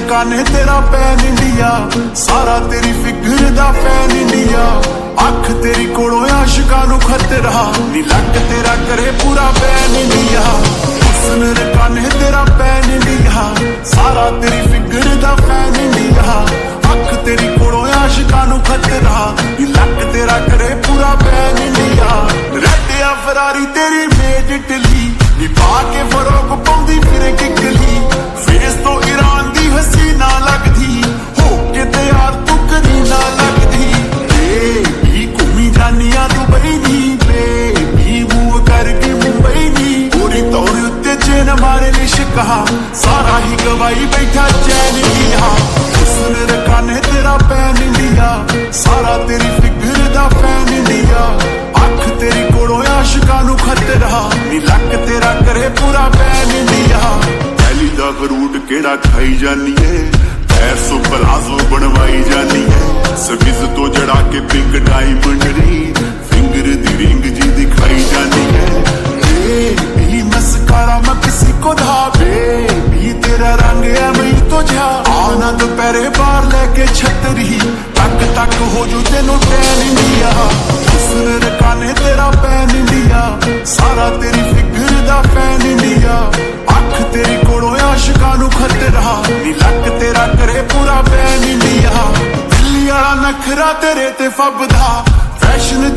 काने तेरा pan India, सारा तेरी फिगर दा फैन इंडिया। अख तेरी कोलों आशिकां नूं खतरा, नी लक तेरा करे पूरा बैन इंडिया। हुस्न दे काने तेरा पैन इंडिया, सारा तेरी फिगर दा फैन इंडिया। अख तेरी कोलों आशिकां नूं खतरा, नी लक तेरा करे पूरा बैन इंडिया। रैडिया फरारी तेरी मेड इटली, नी पा के फरोग पाउंदी फिरे किकली। फेस तो ईरान दी हसीना लगदी, हो के तैयार तू करीना लगदी। बेबी घूमी जानिया दुबई दी, बेबी मूव करके मुंबई दी। पूरी तौर उत्ते चैन मारे लिशका, सारा ही गवाई बैठा चैन इंडिया। हुस्न दे काने तेरा पैन इंडिया, सारा तेरी फिगर दा फैन इंडिया। अख तेरी कोलों आशिकां नूं खतरा, नी लक तेरा करे पूरा बैन इंडिया। पहली दा फ्रूट केड़ा खाई जानी है, पैर सो पलाजो बनवाई जानी है। सविज तो जड़ा के पिंक डायमंड री, फिंगर दी रिंग जी दिखाई जानी है। बेबी मस्कारा मैं किसी को धा, बेबी तेरा रंग है मैं तो जा। आना दोपहरे बाहर लेके छतरी, तक तक हो जू तेनू टैन इंडिया। हुस्न दे काने तेरा पैन इंडिया, सारा तेरी फिगर दा फैन इंडिया। अख तेरी कोलों आशिकां नूं खतरा, नी लक तेरा करे पूरा बैन इंडिया। दिल्ली वाला नखरा तेरे ते फबदा, फैशन